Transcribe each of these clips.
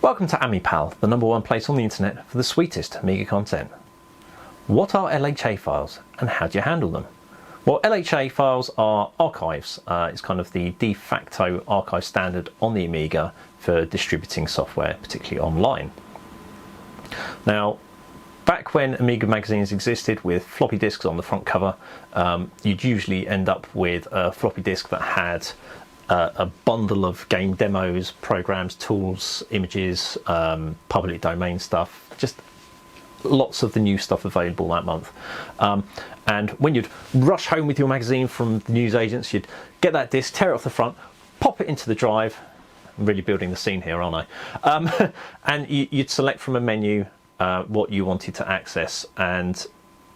Welcome to Amipal, the #1 place on the internet for the sweetest Amiga content. What are LHA files and how do you handle them? Well, LHA files are archives. It's kind of the de facto archive standard on the Amiga for distributing software, particularly online. Now, back when Amiga magazines existed with floppy disks on the front cover, you'd usually end up with a floppy disk that had a bundle of game demos, programs, tools, images, public domain stuff, just lots of the new stuff available that month. And when you'd rush home with your magazine from the newsagents, you'd get that disc, tear it off the front, pop it into the drive. I'm really building the scene here, aren't I? And you'd select from a menu what you wanted to access, and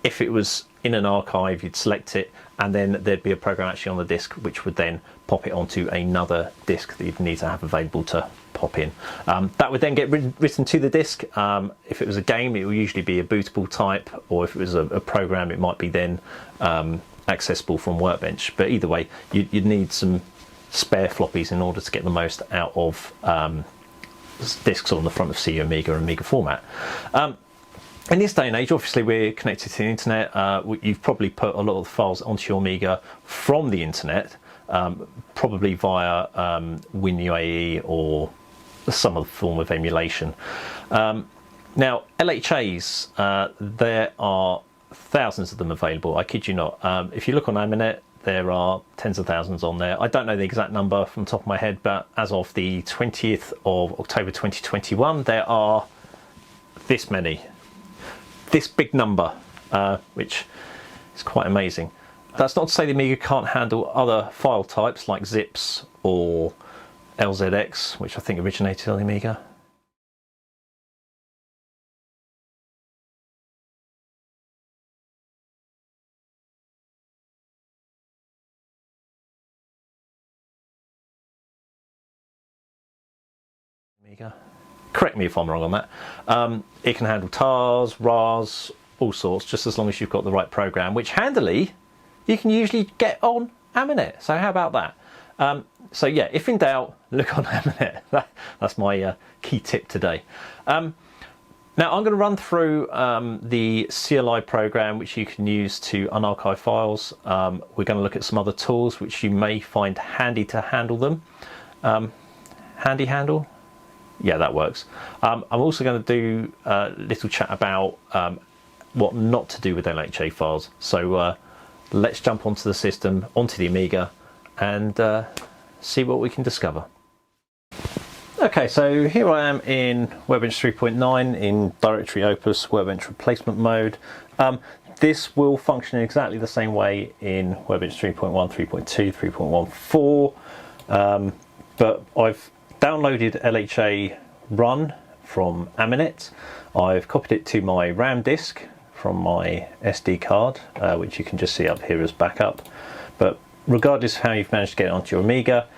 if it was in an archive, you'd select it, and then there'd be a program actually on the disk which would then pop it onto another disk that you'd need to have available to pop in. That would then get written to the disk. If it was a game, it would usually be a bootable type, or if it was a program, it might be then accessible from Workbench. But either way, you'd need some spare floppies in order to get the most out of disks on the front of CU Amiga and Amiga format. In this day and age, obviously we're connected to the internet. You've probably put a lot of the files onto your Amiga from the internet, probably via WinUAE or some other form of emulation. Now, LHAs, there are thousands of them available, I kid you not. If you look on Aminet, there are tens of thousands on there. I don't know the exact number from the top of my head, but as of the 20th of October 2021, there are this many. This big number, which is quite amazing. That's not to say the Amiga can't handle other file types like zips or LZX, which I think originated on the Amiga. Amiga. Correct me if I'm wrong on that. It can handle TARs, RARs, all sorts, just as long as you've got the right program, which handily you can usually get on Aminet. So how about that? So yeah, if in doubt, look on Aminet. That's my key tip today. Now I'm going to run through the CLI program which you can use to unarchive files. We're going to look at some other tools which you may find handy to handle them. Handy handle? Yeah, that works. I'm also going to do a little chat about what not to do with LHA files. So let's jump onto the system, onto the Amiga, and see what we can discover. Okay, so here I am in Workbench 3.9 in Directory Opus Workbench replacement mode. This will function in exactly the same way in Workbench 3.1, 3.2, 3.14, but I've downloaded LHA run from Aminet. I've copied it to my RAM disk from my SD card, which you can just see up here as backup. But regardless of how you've managed to get it onto your Amiga,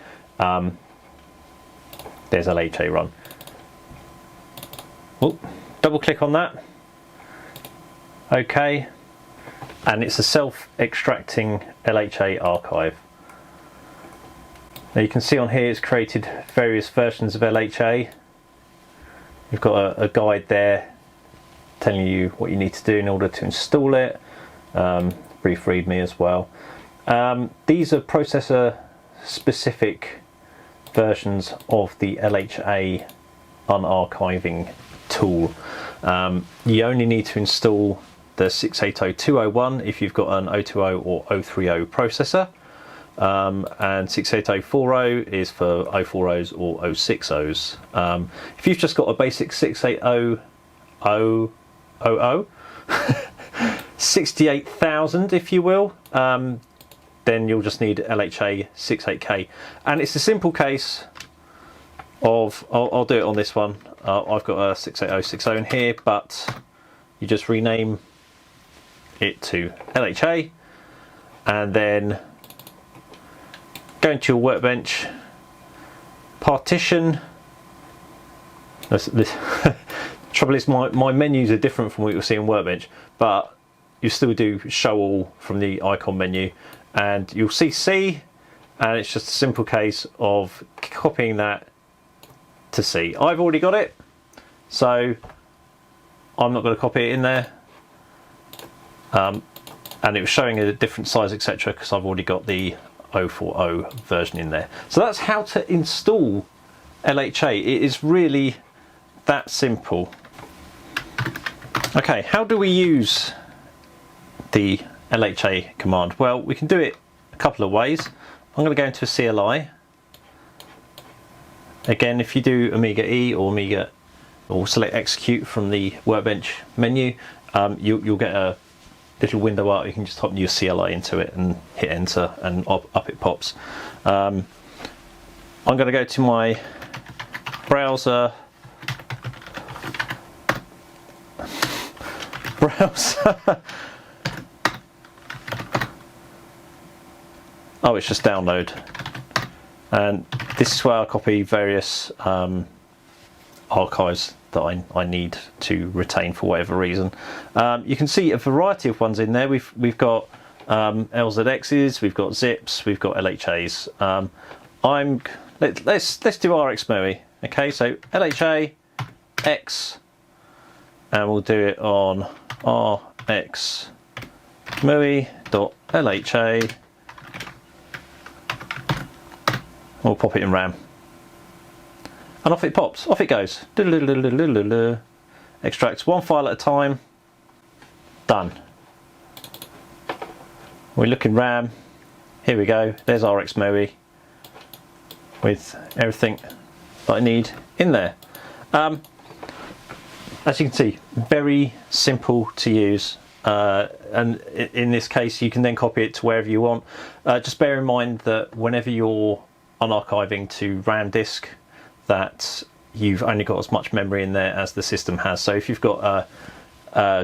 there's LHA run. Oh, double click on that. Okay, and it's a self-extracting LHA archive. Now you can see on here it's created various versions of LHA. You've got a guide there telling you what you need to do in order to install it. Brief readme as well. These are processor specific versions of the LHA unarchiving tool. You only need to install the 680.201 if you've got an 020 or 030 processor. And 680.40 is for 040s or 060s. If you've just got a basic 680.000, 68,000 if you will, then you'll just need LHA 68K. And it's a simple case of, I'll do it on this one. I've got a 680.60 in here, but you just rename it to LHA and then go into your Workbench, partition. Trouble is my menus are different from what you'll see in Workbench, but you still do show all from the icon menu, and you'll see C, and it's just a simple case of copying that to C. I've already got it, so I'm not going to copy it in there. And it was showing a different size, etc., because I've already got the 040 version in there. So that's how to install LHA. It is really that simple. Okay, how do we use the LHA command? Well, we can do it a couple of ways. I'm going to go into a CLI. Again, if you do Amiga E or Amiga, or select execute from the workbench menu, you'll get a little window up. You can just type your CLI into it and hit enter, and up it pops. I'm going to go to my browser. Oh, it's just download, and this is where I copy various archives that I need to retain for whatever reason. You can see a variety of ones in there. We've got LZXs, we've got zips, we've got LHAs. Let's do RxMOE. Okay, so LHA X, and we'll do it on RxMOE.LHA. We'll pop it in RAM. And off it pops, off it goes. Extracts one file at a time. Done. We look in RAM. Here we go. There's RxMOE with everything that I need in there. As you can see, very simple to use. And in this case, you can then copy it to wherever you want. Just bear in mind that whenever you're unarchiving to RAM disk, that you've only got as much memory in there as the system has. So if you've got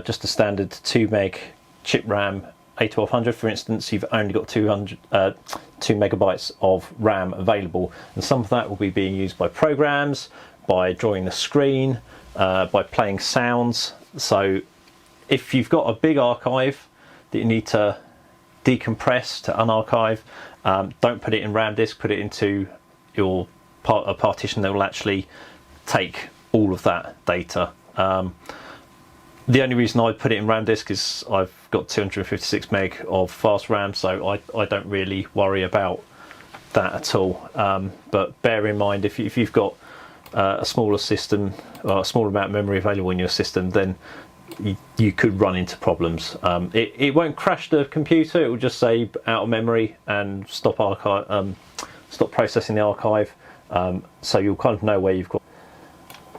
just a standard 2 meg chip RAM A1200, for instance, you've only got 2 megabytes of RAM available, and some of that will be being used by programs, by drawing the screen, by playing sounds. So if you've got a big archive that you need to decompress to unarchive, don't put it in RAM disk, put it into your a partition that will actually take all of that data. The only reason I put it in RAM disk is I've got 256 meg of fast RAM, so I don't really worry about that at all. But bear in mind, if you've got a smaller system, or a smaller amount of memory available in your system, then you could run into problems. It won't crash the computer, it will just say out of memory and stop processing the archive. So you'll kind of know where you've got.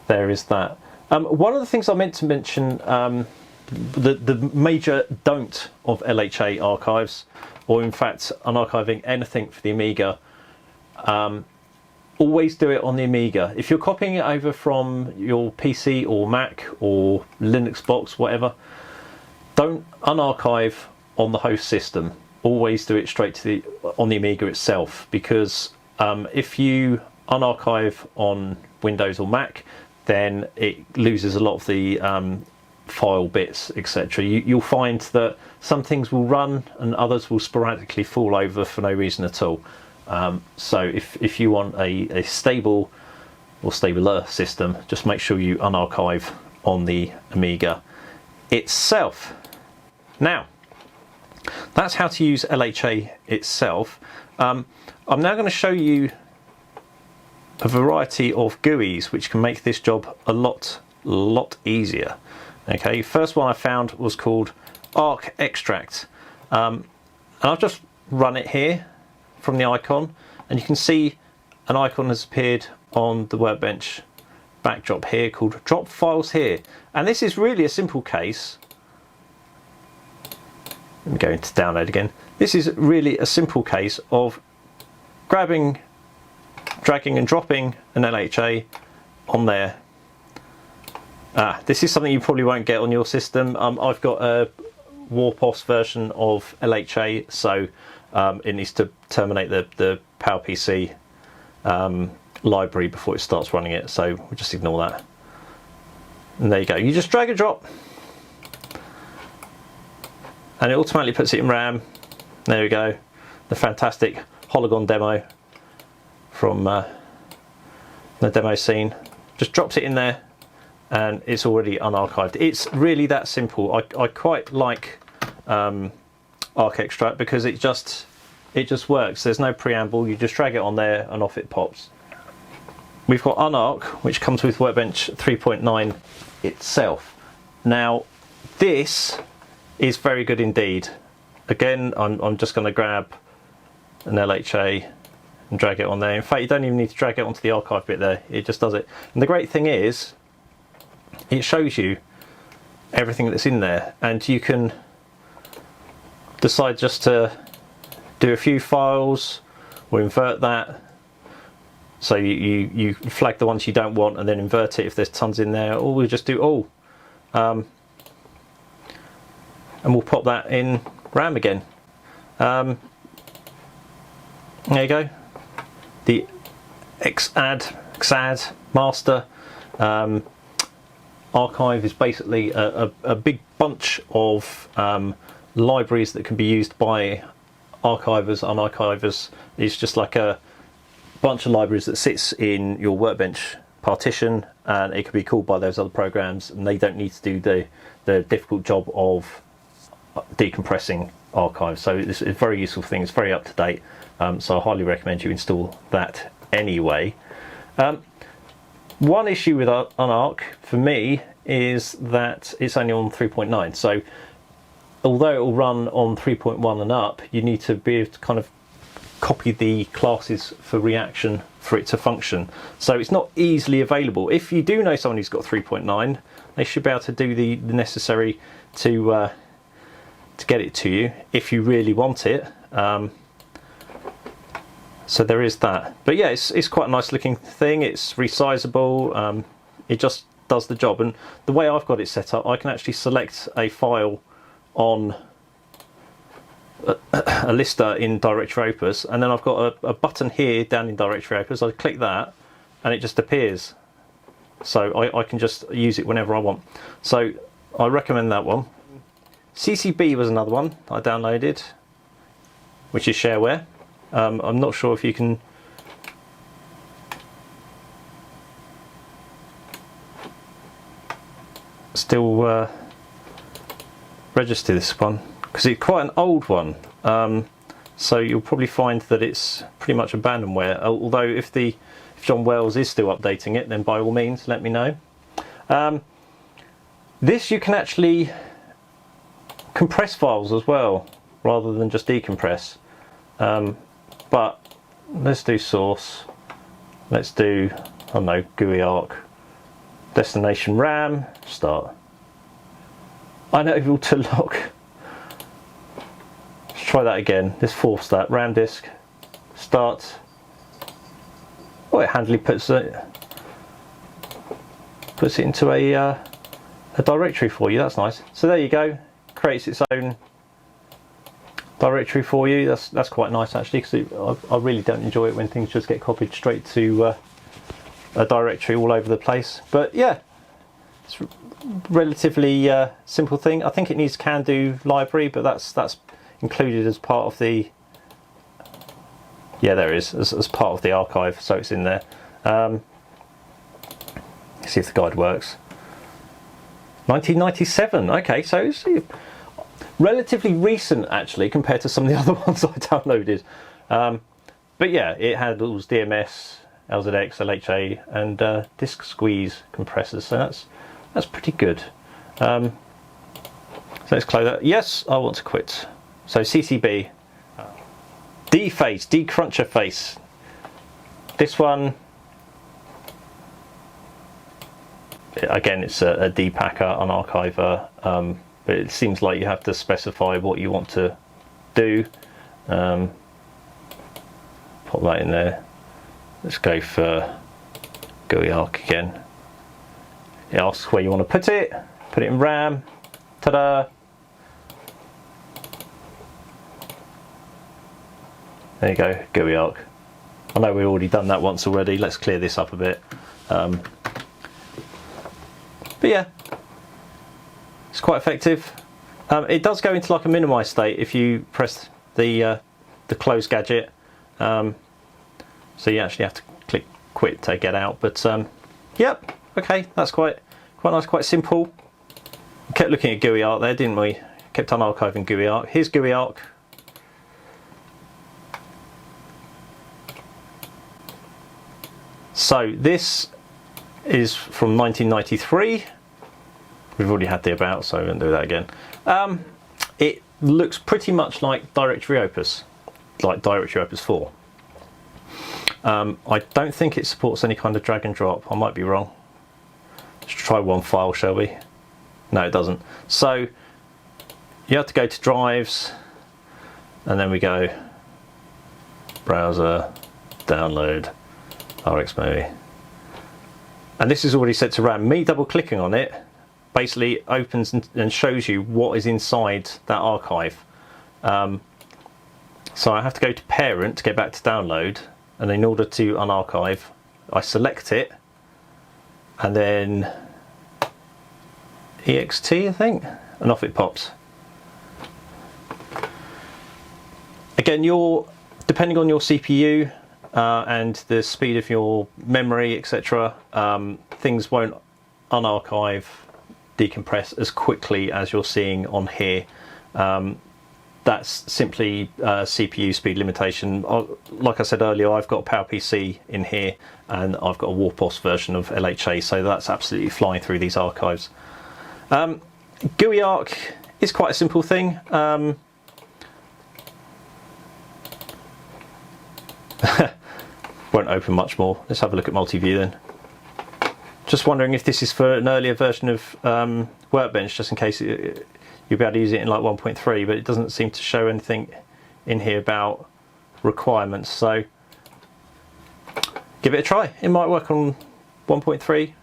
There is that. One of the things I meant to mention, the major don't of LHA archives, or in fact unarchiving anything for the Amiga, always do it on the Amiga. If you're copying it over from your PC or Mac or Linux box, whatever, don't unarchive on the host system. Always do it straight to on the Amiga itself, because if you unarchive on Windows or Mac, then it loses a lot of the file bits, etc. You'll find that some things will run and others will sporadically fall over for no reason at all. So if you want a stable or stabler system, just make sure you unarchive on the Amiga itself. Now, that's how to use LHA itself. I'm now going to show you a variety of GUIs which can make this job a lot easier. Okay, first one I found was called Arc Extract, and I've just run it here from the icon, and you can see an icon has appeared on the workbench backdrop here called Drop Files Here, and this is really a simple case. Let me go into download again. This is really a simple case of grabbing, dragging and dropping an LHA on there. This is something you probably won't get on your system. I've got a Warp-OS version of LHA, so it needs to terminate the PowerPC library before it starts running it, so we'll just ignore that. And there you go. You just drag and drop, and it automatically puts it in RAM. There we go. The fantastic Hologon demo from the demo scene. Just drops it in there, and it's already unarchived. It's really that simple. I quite like Arc Extract because it just works. There's no preamble. You just drag it on there and off it pops. We've got unarch, which comes with Workbench 3.9 itself. Now this is very good indeed. Again, I'm just going to grab an LHA and drag it on there. In fact, you don't even need to drag it onto the archive bit there. It just does it. And the great thing is, it shows you everything that's in there, and you can decide just to do a few files or invert that. So you flag the ones you don't want and then invert it if there's tons in there, or we'll just do all. And we'll pop that in RAM again. There you go. The XAD master archive is basically a big bunch of libraries that can be used by archivers, unarchivers. It's just like a bunch of libraries that sits in your Workbench partition, and it can be called by those other programs, and they don't need to do the difficult job of decompressing archives. So it's a very useful thing. It's very up to date. So I highly recommend you install that anyway. One issue with unarch for me is that it's only on 3.9. So although it will run on 3.1 and up, you need to be able to kind of copy the classes for reaction for it to function. So it's not easily available. If you do know someone who's got 3.9, they should be able to do the necessary to get it to you if you really want it. So there is that. But yeah, it's quite a nice looking thing. It's resizable. It just does the job. And the way I've got it set up, I can actually select a file on a lister in Directory Opus, and then I've got a button here down in Directory Opus. I click that and it just appears. So I can just use it whenever I want. So I recommend that one. CCB was another one I downloaded, which is shareware. I'm not sure if you can still register this one, because it's quite an old one. So you'll probably find that it's pretty much abandonware. Although if John Wells is still updating it, then by all means let me know. This you can actually compress files as well, rather than just decompress. But let's do source. Let's do, I don't know, Gooey Ark. Destination RAM, start. Unable to lock. Let's try that again. Let's force that. RAM disk, start. Oh, it handily puts it into a directory for you. That's nice. So there you go. Creates its own directory for you. That's quite nice actually, because I really don't enjoy it when things just get copied straight to a directory all over the place. But yeah, it's a relatively simple thing. I think it needs can do library, but that's included as part of the, yeah, there is, as part of the archive, so it's in there. Let's see if the guide works. 1997. Okay, so it's relatively recent actually compared to some of the other ones I downloaded. But yeah, it handles DMS, LZX, LHA, and disk squeeze compressors. So that's pretty good. So let's close that. Yes, I want to quit. So CCB, D-face, decruncher face. This one, again, it's a Dpacker, unarchiver, but it seems like you have to specify what you want to do. Pop that in there. Let's go for Gooey Ark again. It asks where you want to put it in RAM. Ta-da! There you go, Gooey Ark. I know we've already done that once already. Let's clear this up a bit. But yeah, it's quite effective. It does go into like a minimized state if you press the close gadget. So you actually have to click quit to get out. But yep, okay, that's quite Quite nice, quite simple. We kept looking at Gooey Ark there, didn't we? Kept unarchiving Gooey Ark. Here's Gooey Ark. So this is from 1993. We've already had the about, so I won't do that again. It looks pretty much like Directory Opus, like Directory Opus 4. I don't think it supports any kind of drag and drop. I might be wrong. Let's try one file, shall we? No, it doesn't. So you have to go to drives, and then we go browser, download, RX movie. And this is already set to RAM. Me double clicking on it basically opens and shows you what is inside that archive. So I have to go to parent to get back to download, and in order to unarchive I select it and then ext I think, and off it pops. Again, depending on your CPU and the speed of your memory, etc., things won't unarchive, decompress as quickly as you're seeing on here. That's simply CPU speed limitation. Like I said earlier, I've got a PowerPC in here and I've got a Warpos version of LHA, so that's absolutely flying through these archives. Gooey Ark is quite a simple thing. Won't open much more. Let's have a look at multi-view then. Just wondering if this is for an earlier version of Workbench, just in case you'll be able to use it in like 1.3, but it doesn't seem to show anything in here about requirements, so give it a try. It might work on 1.3.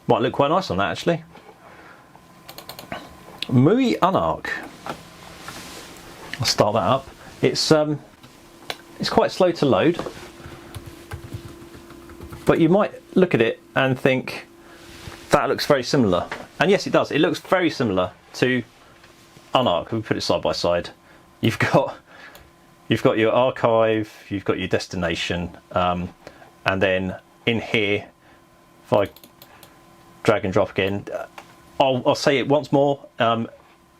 Might look quite nice on that actually. MUI UnArc. I'll start that up. It's quite slow to load, but you might look at it and think that looks very similar, and yes, it does. It looks very similar to UnArc. We put it side by side. You've got your archive, you've got your destination, and then in here, if I drag and drop again, I'll say it once more.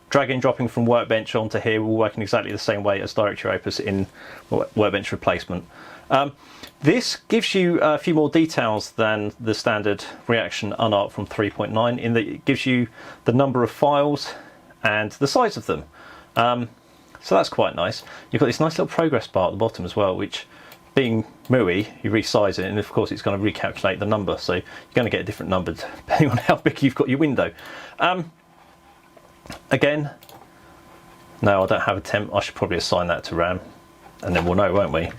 Drag and dropping from Workbench onto here will work in exactly the same way as Directory Opus in Workbench replacement. This gives you a few more details than the standard Reaction unarc from 3.9, in that it gives you the number of files and the size of them. So that's quite nice. You've got this nice little progress bar at the bottom as well, which, being MUI, you resize it and of course it's going to recalculate the number, so you're going to get a different number depending on how big you've got your window. Again, no, I don't have a temp. I should probably assign that to RAM, and then we'll know, won't we?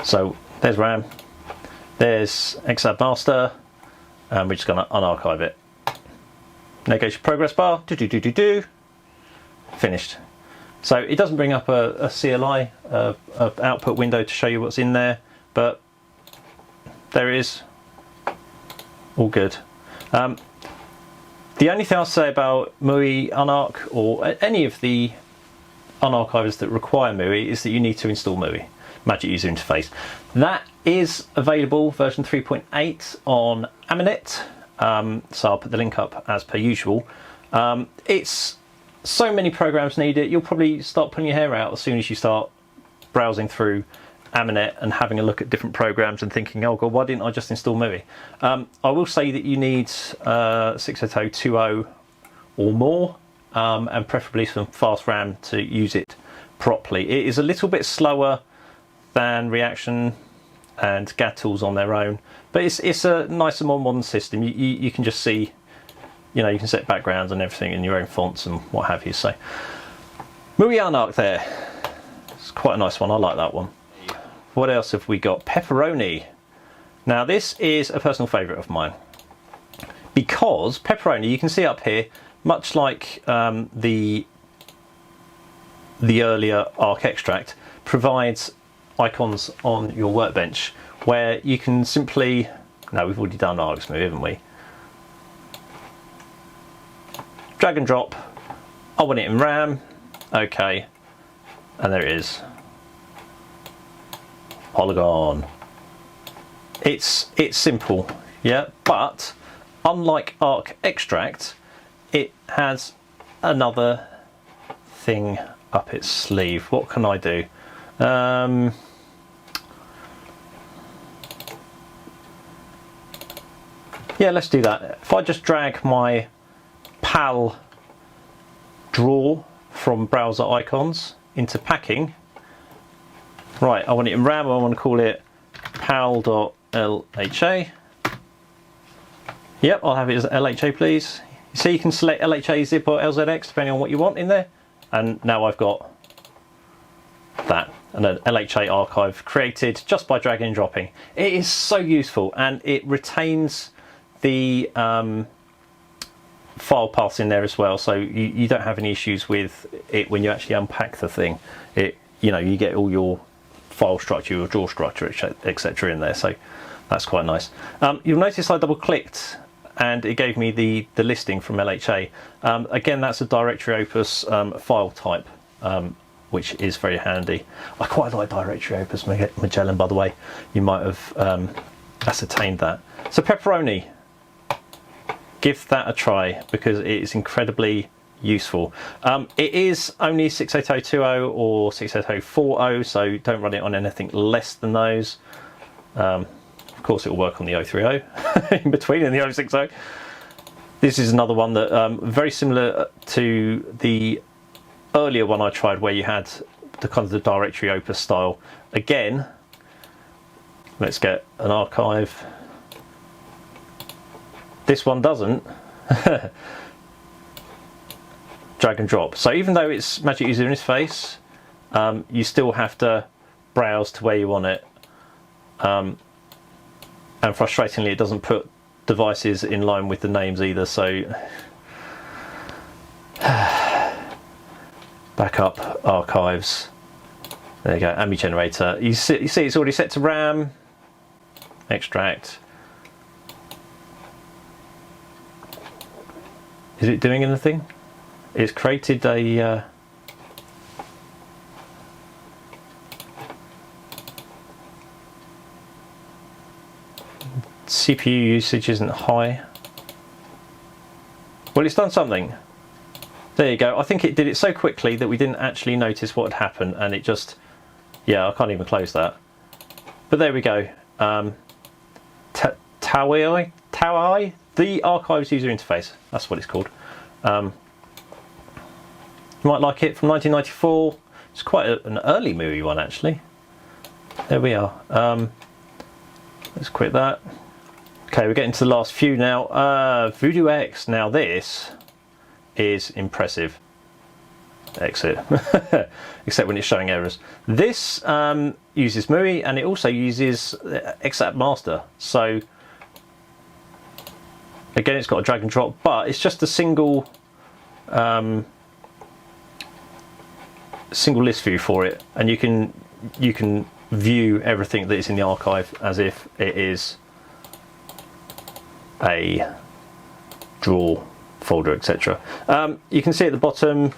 So there's RAM, there's XAB master, and we're just going to unarchive it. There goes your progress bar, finished. So it doesn't bring up a CLI, a output window to show you what's in there, but there it is, all good. The only thing I'll say about MUI UnArc, or any of the unarchivers that require MUI, is that you need to install MUI, Magic User Interface. That is available version 3.8 on Aminet, so I'll put the link up as per usual. It's so many programs need it, you'll probably start pulling your hair out as soon as you start browsing through Aminet and having a look at different programs and thinking, oh god, why didn't I just install MUI? I will say that you need 68020 or more, and preferably some fast RAM to use it properly. It is a little bit slower than Reaction and GAD tools on their own, but it's a nicer, more modern system. You can just see, you know, you can set backgrounds and everything in your own fonts and what have you. So MUI UnArc there, it's quite a nice one. I like that one. What else have we got? Pepperoni. Now this is a personal favourite of mine, because Pepperoni, you can see up here, much like the earlier Arc Extract, provides icons on your Workbench where you can simply, no, we've already done Arcs Move, haven't we? Drag and drop. I want it in RAM. Okay, and there it is. Polygon. It's simple. Yeah, but unlike Arc Extract, it has another thing up its sleeve. What can I do? Yeah, let's do that. If I just drag my PAL drawer from browser icons into packing, right, I want it in RAM, I want to call it pal.lha. Yep, I'll have it as LHA, please. You see, you can select LHA, zip or LZX depending on what you want in there, and now I've got that, and an LHA archive created just by dragging and dropping. It is so useful, and it retains the file paths in there as well, so you don't have any issues with it when you actually unpack the thing. You get all your file structure, your drawer structure, etc. in there, so that's quite nice. You'll notice I double clicked and it gave me the listing from LHA. Again, that's a directory opus file type, which is very handy. I quite like directory opus Magellan, by the way. You might have ascertained that. So Pepperoni, give that a try because it is incredibly useful. It is only 68020 or 68040, so don't run it on anything less than those. Of course, it will work on the 030 in between and the 060. This is another one that very similar to the earlier one I tried, where you had the kind of the directory opus style. Again, let's get an archive. This one doesn't. Drag and drop. So even though it's Magic User Interface, you still have to browse to where you want it. And frustratingly, it doesn't put devices in line with the names either. So backup, archives. There you go. AMI generator. You see, it's already set to RAM. Extract. Is it doing anything? It's created a CPU usage isn't high. Well, it's done something. There you go. I think it did it so quickly that we didn't actually notice what had happened, and it just, yeah, I can't even close that. But there we go. Tawai, the Archives User Interface. That's what it's called. You might like it, from 1994. It's quite an early movie one, actually. There we are. Let's quit that. Okay, we're getting to the last few now. voodoox. Now this is impressive. Exit. Except when it's showing errors. This uses MUI, and it also uses XApp Master. So again, it's got a drag and drop, but it's just a single list view for it, and you can view everything that is in the archive as if it is a drawer folder, etc. You can see at the bottom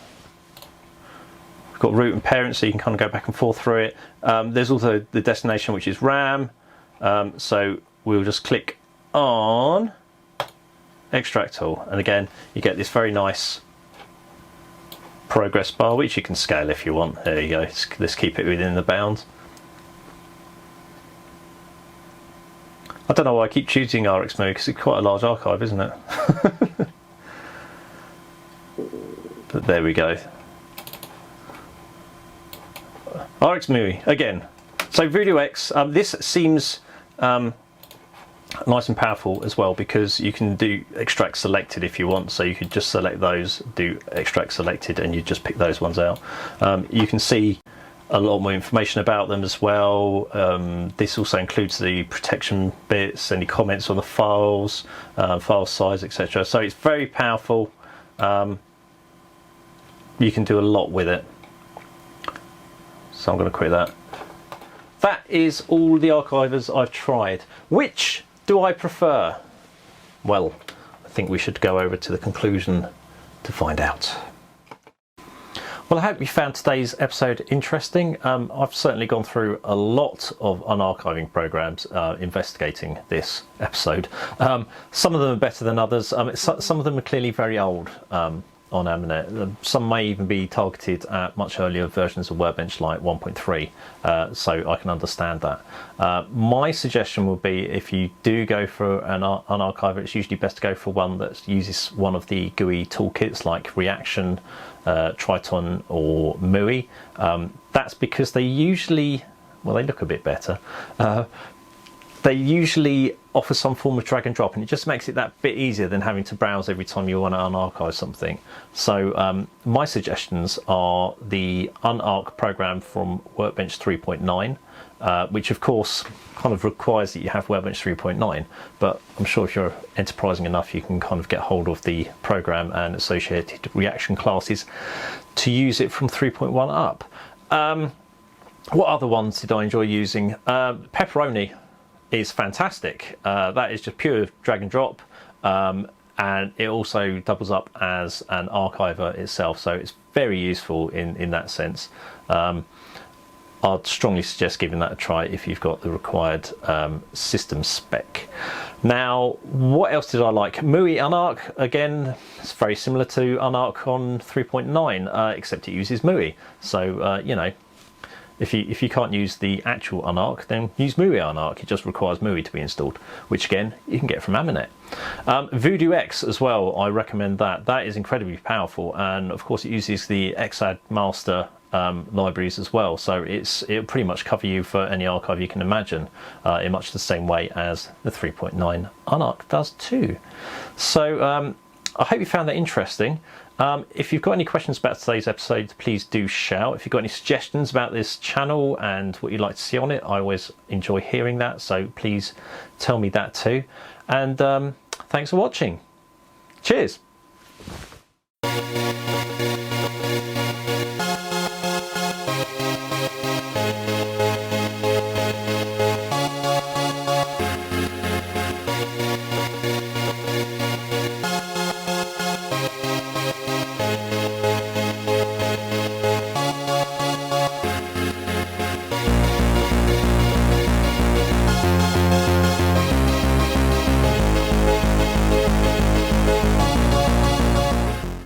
we've got root and parent, so you can kind of go back and forth through it. There's also the destination, which is RAM, so we'll just click on extract tool, and again you get this very nice progress bar, which you can scale if you want. There you go. Let's keep it within the bounds. I don't know why I keep choosing RxMui, because it's quite a large archive, isn't it? But there we go. RxMui again. So voodoox. This seems nice and powerful as well, because you can do extract selected if you want. So you could just select those, do extract selected, and you just pick those ones out. You can see a lot more information about them as well. This also includes the protection bits, any comments on the files, file size, etc. So it's very powerful. You can do a lot with it. So I'm going to quit that. That is all the archivers I've tried. Which do I prefer? Well, I think we should go over to the conclusion to find out. Well, I hope you found today's episode interesting. I've certainly gone through a lot of unarchiving programs investigating this episode. Some of them are better than others. Some of them are clearly very old on Aminet. Some may even be targeted at much earlier versions of Workbench like 1.3, so I can understand that. My suggestion would be, if you do go for an unarchiver, it's usually best to go for one that uses one of the GUI toolkits like Reaction, Triton or MUI. That's because they usually, well, they look a bit better. They usually offer some form of drag and drop, and it just makes it that bit easier than having to browse every time you want to unarchive something. So my suggestions are the UnArc program from Workbench 3.9, which of course kind of requires that you have Workbench 3.9, but I'm sure if you're enterprising enough you can kind of get hold of the program and associated reaction classes to use it from 3.1 up. What other ones did I enjoy using? Pepperoni is fantastic. That is just pure drag and drop, and it also doubles up as an archiver itself, so it's very useful in that sense. I'd strongly suggest giving that a try if you've got the required system spec. Now, what else did I like? MUI unarch, again, it's very similar to unarch on 3.9, except it uses MUI. So, you know, if you can't use the actual unarch, then use MUI unarch. It just requires MUI to be installed, which again, you can get from Aminet. voodoox as well, I recommend that. That is incredibly powerful, and of course it uses the XAD master libraries as well, so it'll pretty much cover you for any archive you can imagine, in much the same way as the 3.9 unarch does too. So I hope you found that interesting. If you've got any questions about today's episode, please do shout. If you've got any suggestions about this channel and what you'd like to see on it, I always enjoy hearing that, so please tell me that too. And thanks for watching. Cheers.